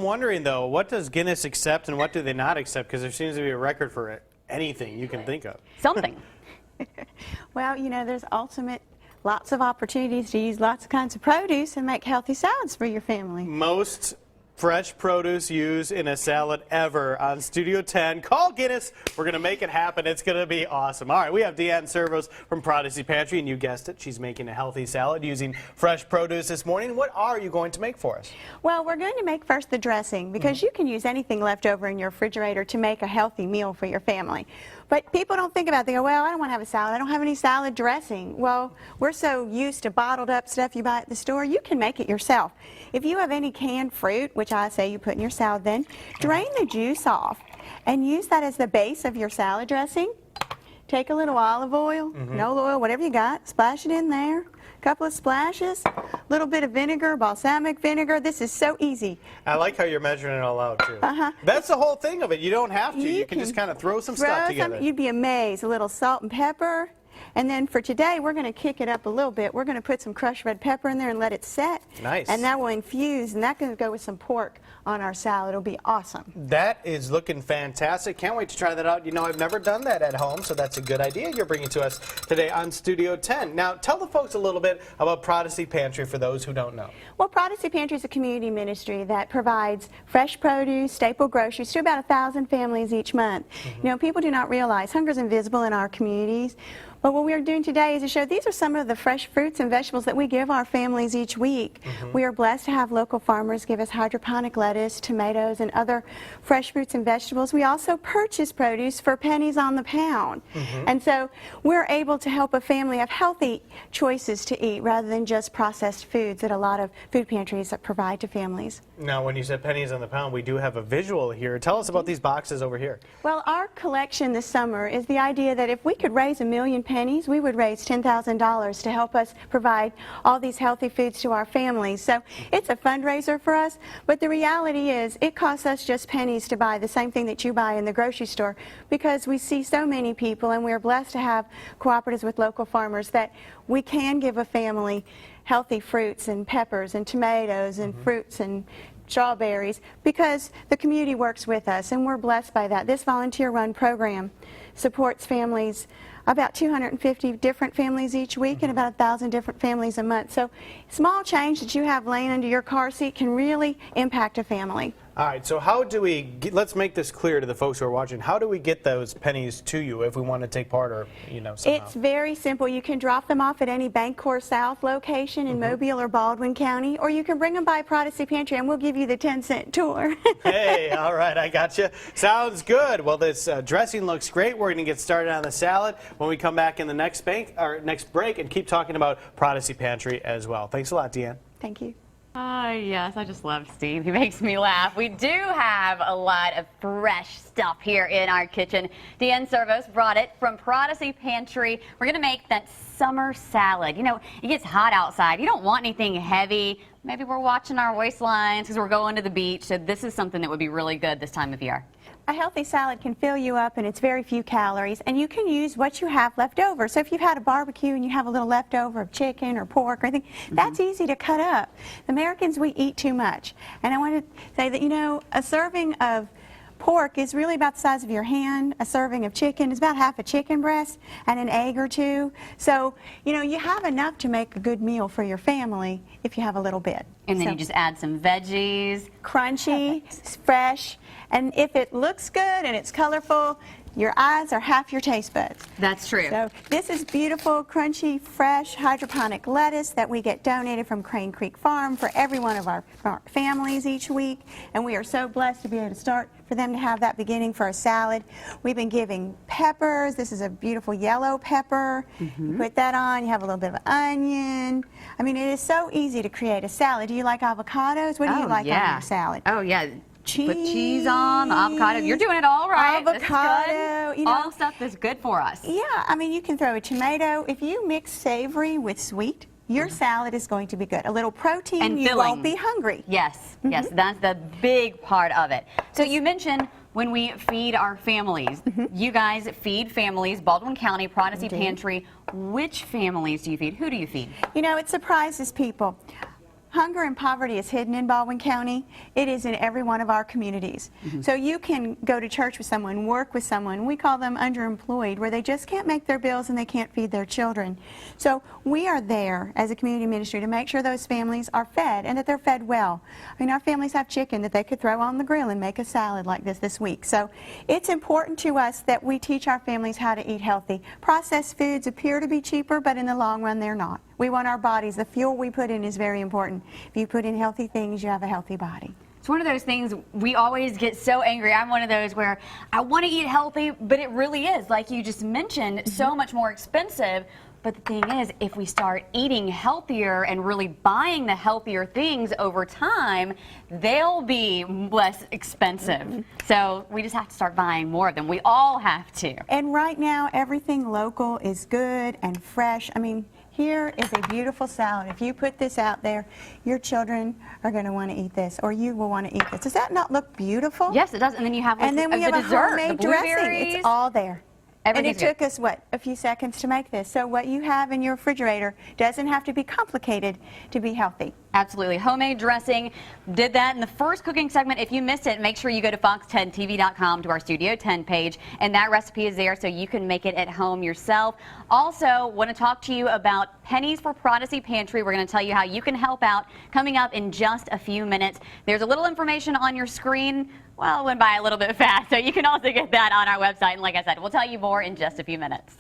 wondering, though, what does Guinness accept and what do they not accept? Because there seems to be a record for anything you can think of. Something. Well, you know, there's lots of opportunities to use lots of kinds of produce and make healthy salads for your family. Most fresh produce used in a salad ever on Studio 10. Call Guinness. We're going to make it happen. It's going to be awesome. All right, we have Deanne Servos from Prodigy Pantry, and you guessed it, she's making a healthy salad using fresh produce this morning. What are you going to make for us? Well, we're going to make first the dressing because you can use anything left over in your refrigerator to make a healthy meal for your family. But people don't think about it. They go, well, I don't want to have a salad. I don't have any salad dressing. Well, we're so used to bottled up stuff you buy at the store. You can make it yourself. If you have any canned fruit, which I say you put in your salad then, drain the juice off and use that as the base of your salad dressing. Take a little olive oil, no oil, whatever you got, splash it in there. A couple of splashes, a little bit of vinegar, balsamic vinegar. This is so easy. I like how you're measuring it all out, too. That's the whole thing of it. You don't have to. You can just kind of throw some stuff together. You'd be amazed. A little salt and pepper. And then for today, we're going to kick it up a little bit. We're going to put some crushed red pepper in there and let it set. Nice. And that will infuse, and that's going to go with some pork on our salad. It'll be awesome. That is looking fantastic. Can't wait to try that out. You know, I've never done that at home, so that's a good idea you're bringing to us today on Studio 10. Now, tell the folks a little bit about Prodigy Pantry for those who don't know. Well, Prodigy Pantry is a community ministry that provides fresh produce, staple groceries to about 1,000 families each month. You know, people do not realize hunger is invisible in our communities. But what we are doing today is to show these are some of the fresh fruits and vegetables that we give our families each week. We are blessed to have local farmers give us hydroponic lettuce, tomatoes, and other fresh fruits and vegetables. We also purchase produce for pennies on the pound. And so we're able to help a family have healthy choices to eat rather than just processed foods that a lot of food pantries provide to families. Now, when you said pennies on the pound, we do have a visual here. Tell us about these boxes over here. Well, our collection this summer is the idea that if we could raise 1 million pennies, we would raise $10,000 to help us provide all these healthy foods to our families. So it's a fundraiser for us, but the reality is it costs us just pennies to buy the same thing that you buy in the grocery store because we see so many people, and we're blessed to have cooperatives with local farmers that we can give a family healthy fruits and peppers and tomatoes and fruits and strawberries because the community works with us, and we're blessed by that. This volunteer-run program supports families, about 250 different families each week and about 1,000 different families a month. So small change that you have laying under your car seat can really impact a family. All right, so how do we let's make this clear to the folks who are watching. How do we get those pennies to you if we want to take part or, you know, somehow? It's very simple. You can drop them off at any Bancorp South location in Mobile or Baldwin County, or you can bring them by Prodigy Pantry and we'll give you the 10-cent tour. Hey, all right, I got you. Sounds good. Well, this dressing looks great. We're going to get started on the salad when we come back in the next break and keep talking about Prodigy Pantry as well. Thanks a lot, Deanne. Thank you. Yes, I just love Steve. He makes me laugh. We do have a lot of fresh stuff here in our kitchen. Deanne Servos brought it from Prodigy Pantry. We're going to make that summer salad. You know, it gets hot outside. You don't want anything heavy. Maybe we're watching our waistlines because we're going to the beach. So this is something that would be really good this time of year. A healthy salad can fill you up, and it's very few calories, and you can use what you have left over. So if you've had a barbecue and you have a little leftover of chicken or pork or anything, that's easy to cut up. The Americans, we eat too much. And I want to say that, you know, a serving of pork is really about the size of your hand. A serving of chicken is about half a chicken breast and an egg or two. So, you know, you have enough to make a good meal for your family if you have a little bit. And then you just add some veggies. Crunchy, fresh, and if it looks good and it's colorful, your eyes are half your taste buds. That's true. So this is beautiful, crunchy, fresh hydroponic lettuce that we get donated from Crane Creek Farm for every one of our families each week. And we are so blessed to be able to start for them to have that beginning for a salad. We've been giving peppers. This is a beautiful yellow pepper. You put that on, you have a little bit of onion. I mean, it is so easy to create a salad. Do you like avocados? What do you like on your salad? Oh, yeah. Cheese. Put cheese on, avocado. You're doing it all right. Avocado. You know, all stuff that's good for us. Yeah, I mean, you can throw a tomato. If you mix savory with sweet, your salad is going to be good. A little protein, and you won't be hungry. Yes, yes, that's the big part of it. So you mentioned when we feed our families. You guys feed families, Baldwin County, Prodigy Pantry. Which families do you feed? Who do you feed? You know, it surprises people. hunger and poverty is hidden in Baldwin County. It is in every one of our communities. So you can go to church with someone, work with someone. We call them underemployed, where they just can't make their bills and they can't feed their children. So we are there as a community ministry to make sure those families are fed and that they're fed well. I mean, our families have chicken that they could throw on the grill and make a salad like this week. So it's important to us that we teach our families how to eat healthy. Processed foods appear to be cheaper, but in the long run, they're not. We want our bodies, the fuel we put in is very important. If you put in healthy things, you have a healthy body. It's one of those things we always get so angry. I'm one of those where I want to eat healthy, but it really is, like you just mentioned, so much more expensive. But the thing is, if we start eating healthier and really buying the healthier things over time, they'll be less expensive. So we just have to start buying more of them. We all have to. And right now, everything local is good and fresh. I mean, here is a beautiful salad. If you put this out there, your children are going to want to eat this, or you will want to eat this. Does that not look beautiful? Yes, it does. And then you have And then we the have a dessert, homemade the dressing. blueberries. It's all there. And it Everything's good. took us, what, a few seconds to make this. So what you have in your refrigerator doesn't have to be complicated to be healthy. Absolutely. Homemade dressing. Did that in the first cooking segment. If you missed it, make sure you go to fox10tv.com to our Studio 10 page, and that recipe is there so you can make it at home yourself. Also, want to talk to you about Pennies for Prodigy Pantry. We're going to tell you how you can help out coming up in just a few minutes. There's a little information on your screen. Well, it went by a little bit fast, so you can also get that on our website. And like I said, we'll tell you more in just a few minutes.